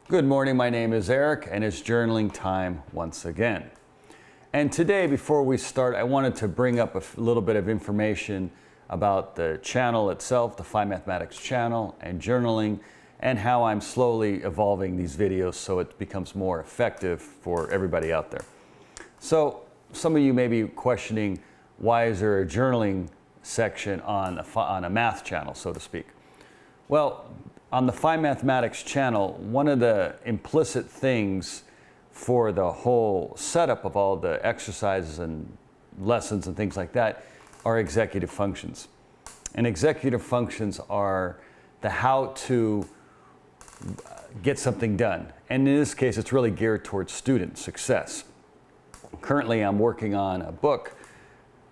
Good morning, my name is Eric and it's journaling time once again. And today, before we start, I wanted to bring up a little bit of information about the channel itself, the Phi Mathematics channel, and journaling, and how I'm slowly evolving these videos so it becomes more effective for everybody out there. So some of you may be questioning, why is there a journaling section on a math channel, so to speak? Well, on the Phi Mathematics channel, one of the implicit things for the whole setup of all the exercises and lessons and things like that are executive functions. And executive functions are the how to get something done. And in this case, it's really geared towards student success. Currently, I'm working on a book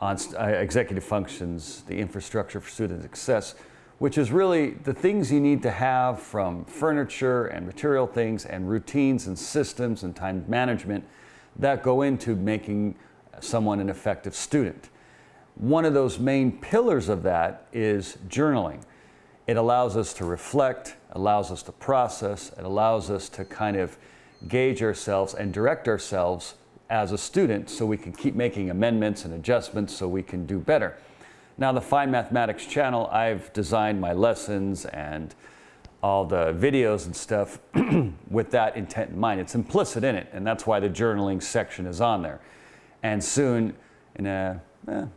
on executive functions, the infrastructure for student success, which is really the things you need to have, from furniture and material things and routines and systems and time management that go into making someone an effective student. One of those main pillars of that is journaling. It allows us to reflect, allows us to process, it allows us to kind of gauge ourselves and direct ourselves as a student so we can keep making amendments and adjustments so we can do better. Now, the Phi Mathematics channel, I've designed my lessons and all the videos and stuff with that intent in mind. It's implicit in it, and that's why the journaling section is on there. And soon, in a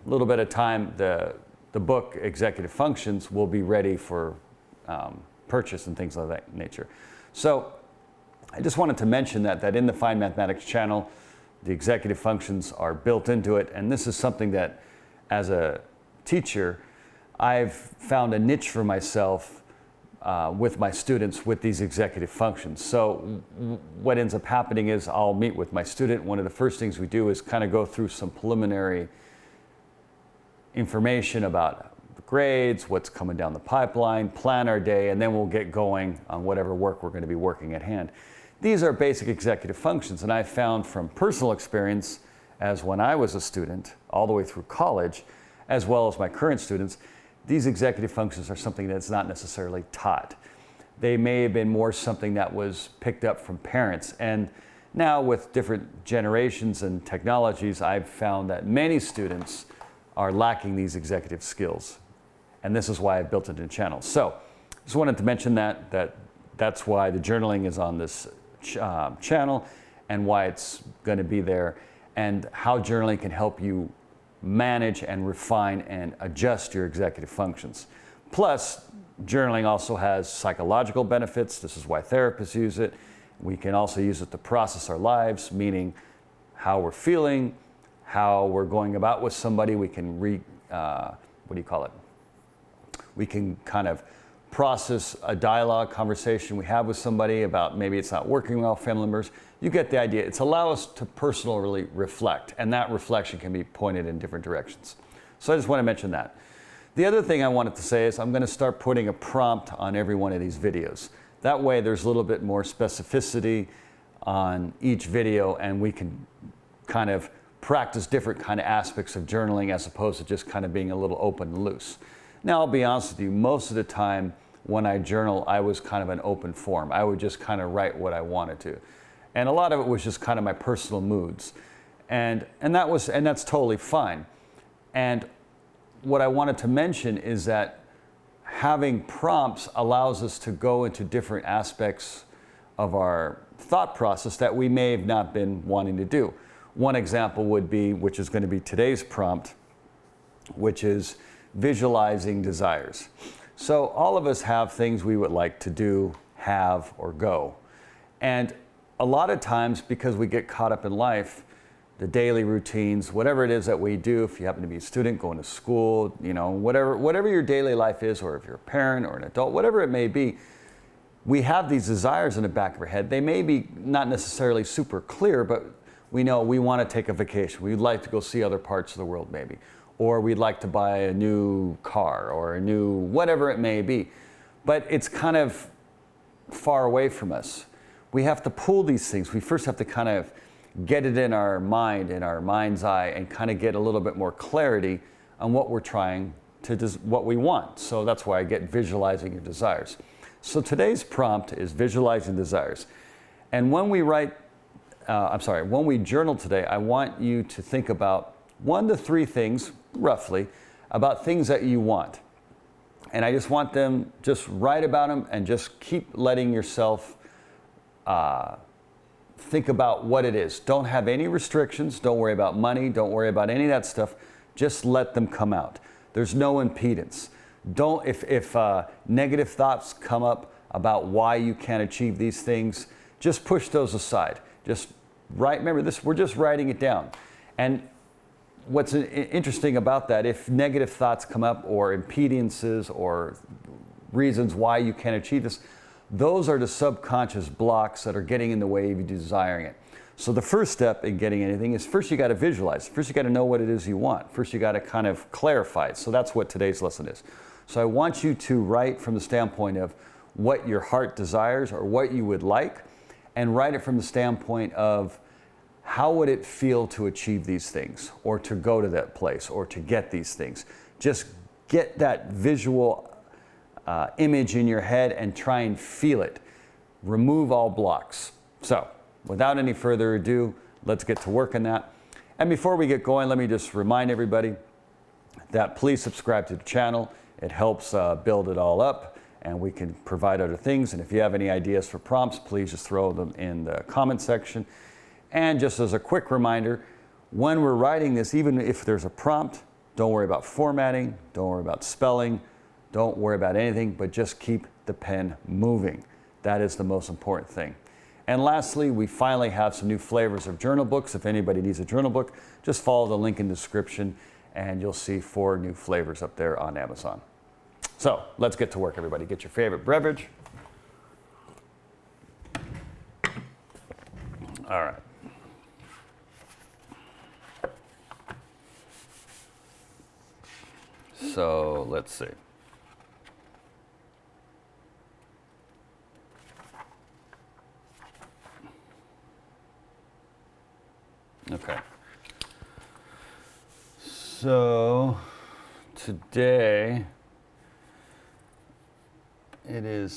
little bit of time, the book, Executive Functions, will be ready for purchase and things of that nature. So I just wanted to mention that in the Phi Mathematics channel, the executive functions are built into it, and this is something that, as a teacher, I've found a niche for myself with my students with these executive functions. So what ends up happening is I'll meet with my student. One of the first things we do is kind of go through some preliminary information about the grades, what's coming down the pipeline, plan our day, and then we'll get going on whatever work we're going to be working at hand. These are basic executive functions, and I've found from personal experience, as when I was a student all the way through college, as well as my current students, these executive functions are something that's not necessarily taught. They may have been more something that was picked up from parents. And now with different generations and technologies, I've found that many students are lacking these executive skills. And this is why I've built it in a channel. So just wanted to mention that's why the journaling is on this channel and why it's going to be there, and how journaling can help you manage and refine and adjust your executive functions. Plus, journaling also has psychological benefits. This is why therapists use it. We can also use it to process our lives, meaning how we're feeling, how we're going about with somebody. We can we can kind of process a dialogue, conversation we have with somebody about maybe it's not working well, family members. You get the idea. It's allow us to personally reflect, and that reflection can be pointed in different directions. So I just want to mention that. The other thing I wanted to say is I'm going to start putting a prompt on every one of these videos. That way there's a little bit more specificity on each video, and we can kind of practice different kind of aspects of journaling as opposed to just kind of being a little open and loose. Now, I'll be honest with you, most of the time when I journal, I was kind of an open form. I would just kind of write what I wanted to. And a lot of it was just kind of my personal moods. And that's totally fine. And what I wanted to mention is that having prompts allows us to go into different aspects of our thought process that we may have not been wanting to do. One example would be, which is going to be today's prompt, which is visualizing desires. So all of us have things we would like to do, have, or go. And a lot of times, because we get caught up in life, the daily routines, whatever it is that we do, if you happen to be a student going to school, whatever your daily life is, or if you're a parent or an adult, whatever it may be, we have these desires in the back of our head. They may be not necessarily super clear, but we know we want to take a vacation. We'd like to go see other parts of the world maybe. Or we'd like to buy a new car or a new whatever it may be. But it's kind of far away from us. We have to pull these things. We first have to kind of get it in our mind, in our mind's eye, and kind of get a little bit more clarity on what we're trying to, what we want. So that's why I get visualizing your desires. So today's prompt is visualizing desires. And when we when we journal today, I want you to think about 1 to 3 things, roughly, about things that you want. And I just want them, just write about them and just keep letting yourself think about what it is. Don't have any restrictions. Don't worry about money. Don't worry about any of that stuff. Just let them come out. There's no impedance. If negative thoughts come up about why you can't achieve these things, just push those aside. Just write, remember this, we're just writing it down. And what's interesting about that, if negative thoughts come up or impedances or reasons why you can't achieve this, those are the subconscious blocks that are getting in the way of you desiring it. So the first step in getting anything is first you got to visualize. First you got to know what it is you want. First you got to kind of clarify it. So that's what today's lesson is. So I want you to write from the standpoint of what your heart desires or what you would like, and write it from the standpoint of how would it feel to achieve these things, or to go to that place, or to get these things. Just get that visual image in your head and try and feel it. Remove all blocks. So, without any further ado, let's get to work on that. And before we get going, let me just remind everybody that please subscribe to the channel. It helps build it all up, and we can provide other things. And if you have any ideas for prompts, please just throw them in the comment section. And just as a quick reminder, when we're writing this, even if there's a prompt, don't worry about formatting, don't worry about spelling, don't worry about anything, but just keep the pen moving. That is the most important thing. And lastly, we finally have some new flavors of journal books. If anybody needs a journal book, just follow the link in the description and you'll see 4 new flavors up there on Amazon. So let's get to work, everybody. Get your favorite beverage. All right. So let's see. Okay. So today it is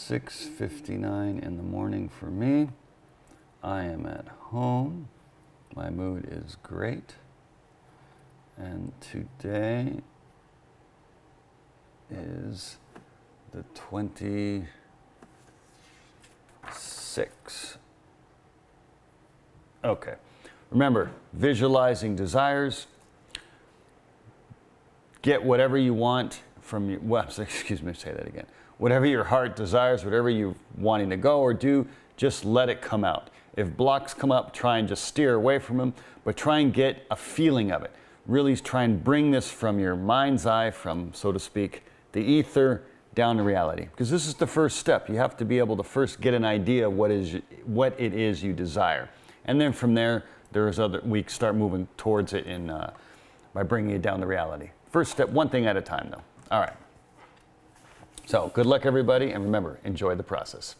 6:59 in the morning for me. I am at home. My mood is great. And today is the 26th. Okay. Remember, visualizing desires. Get whatever you want from your, well, excuse me, say that again. Whatever your heart desires, whatever you're wanting to go or do, just let it come out. If blocks come up, try and just steer away from them, but try and get a feeling of it. Really try and bring this from your mind's eye, from, so to speak, the ether down to reality. Because this is the first step. You have to be able to first get an idea of what it is you desire. And then from there, we start moving towards it by bringing it down to reality. First step, one thing at a time though. All right. So good luck everybody, and remember, enjoy the process.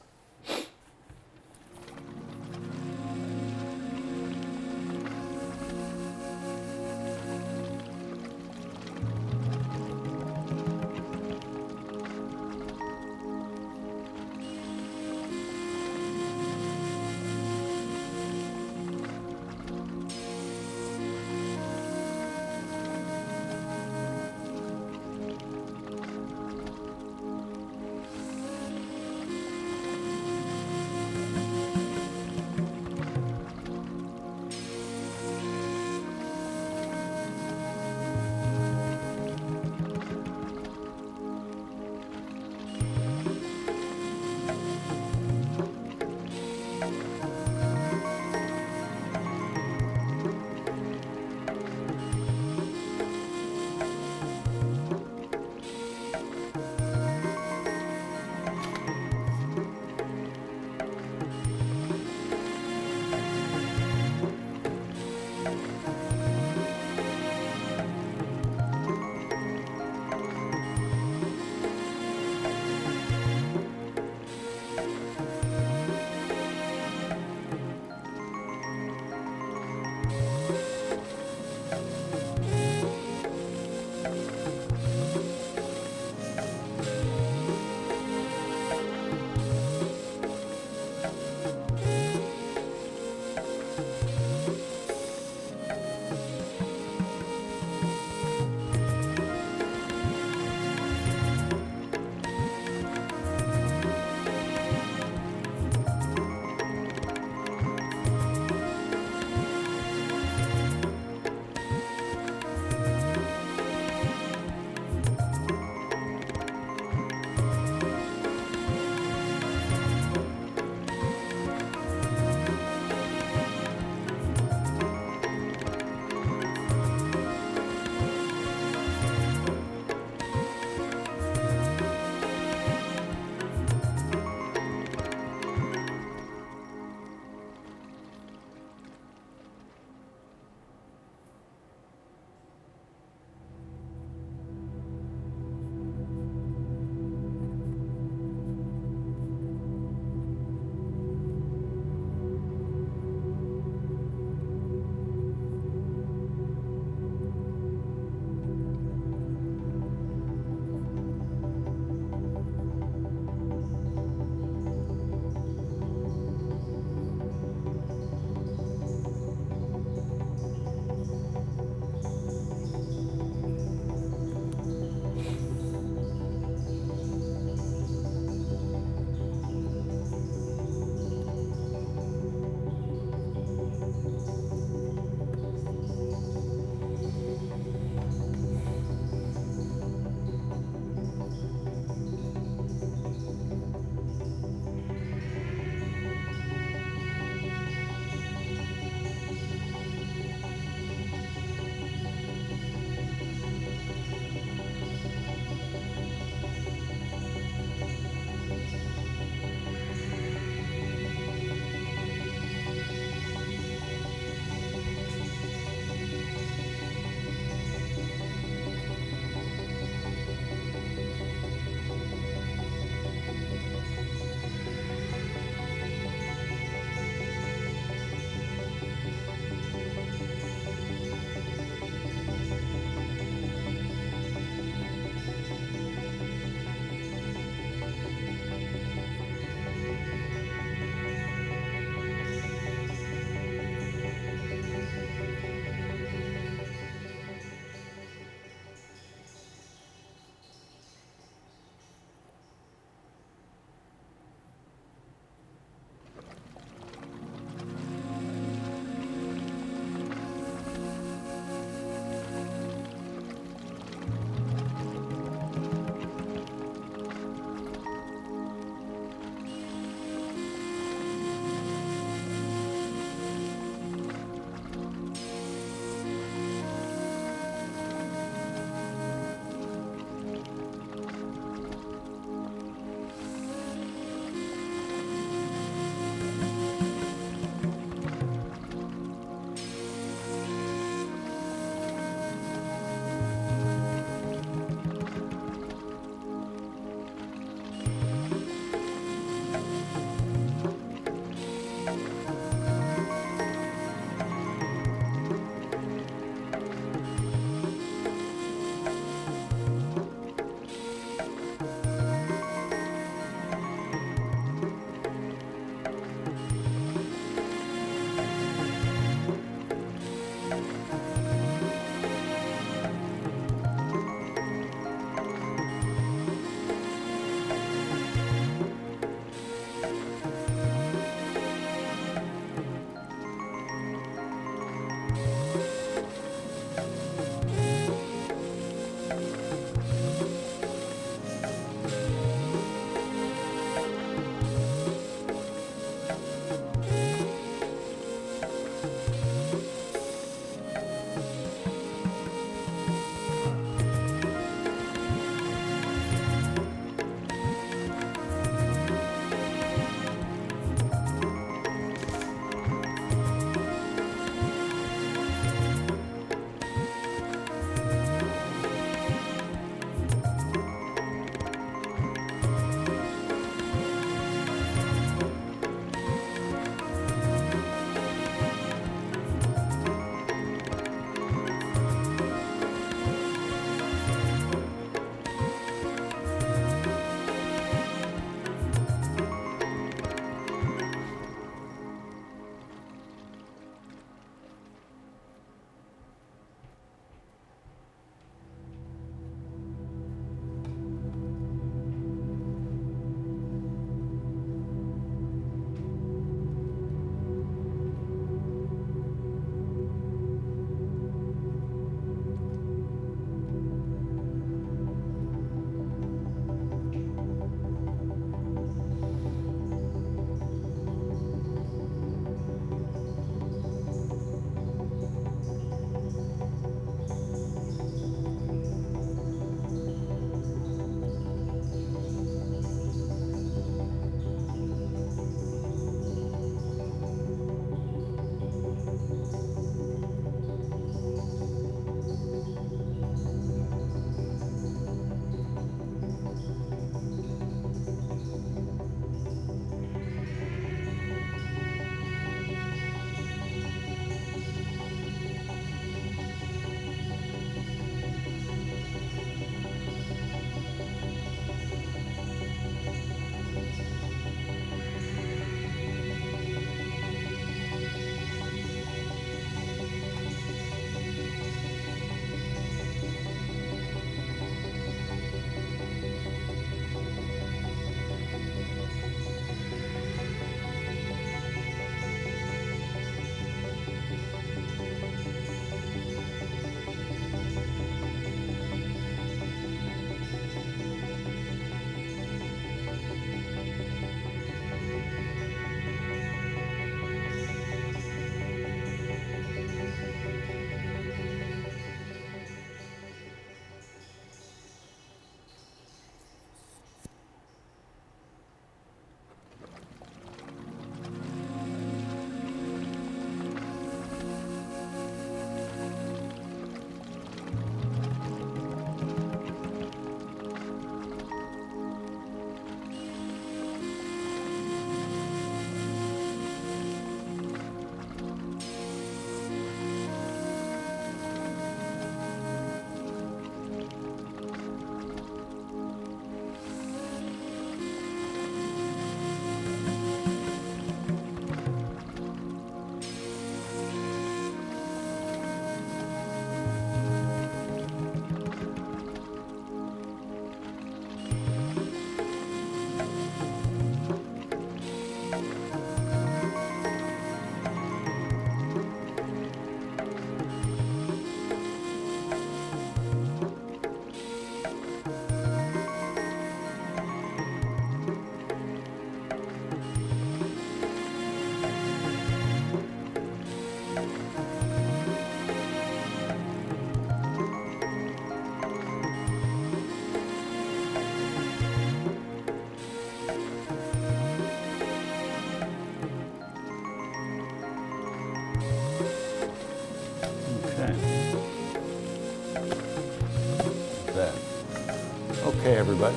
Okay, everybody.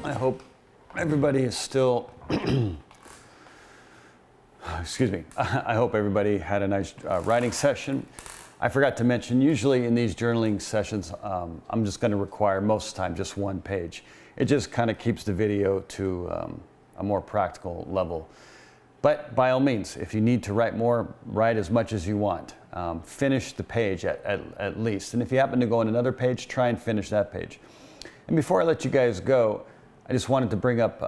I hope everybody is still, excuse me, I hope everybody had a nice writing session. I forgot to mention, usually in these journaling sessions, I'm just going to require most of the time just one page. It just kind of keeps the video to a more practical level. But by all means, if you need to write more, write as much as you want. Finish the page at least. And if you happen to go on another page, try and finish that page. And before I let you guys go, I just wanted to bring up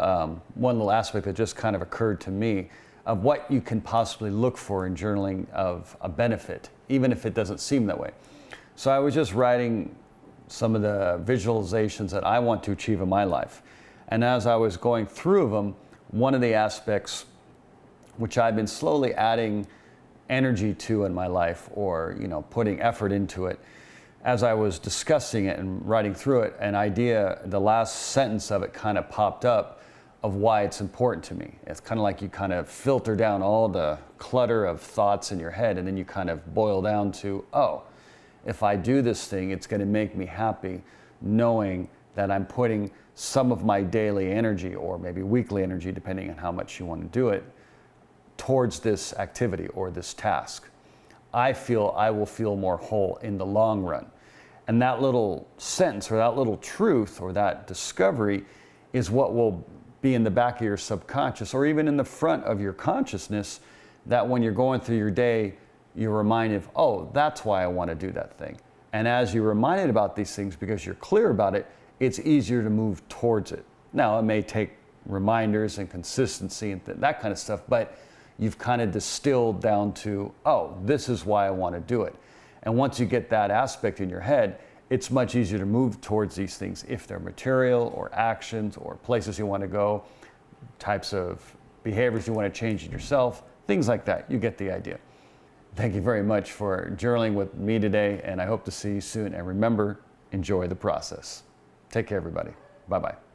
one little aspect that just kind of occurred to me of what you can possibly look for in journaling of a benefit, even if it doesn't seem that way. So I was just writing some of the visualizations that I want to achieve in my life. And as I was going through them, one of the aspects which I've been slowly adding energy to in my life, or putting effort into it, as I was discussing it and writing through it, an idea, the last sentence of it kind of popped up of why it's important to me. It's kind of like you kind of filter down all the clutter of thoughts in your head, and then you kind of boil down to, oh, if I do this thing, it's going to make me happy, knowing that I'm putting some of my daily energy, or maybe weekly energy, depending on how much you want to do it, towards this activity or this task. I feel I will feel more whole in the long run. And that little sentence, or that little truth, or that discovery is what will be in the back of your subconscious, or even in the front of your consciousness, that when you're going through your day, you're reminded of, oh, that's why I want to do that thing. And as you're reminded about these things, because you're clear about it, it's easier to move towards it. Now, it may take reminders and consistency and that kind of stuff, but you've kind of distilled down to, oh, this is why I want to do it. And once you get that aspect in your head, it's much easier to move towards these things, if they're material or actions or places you want to go, types of behaviors you want to change in yourself, things like that. You get the idea. Thank you very much for journaling with me today, and I hope to see you soon. And remember, enjoy the process. Take care, everybody. Bye-bye.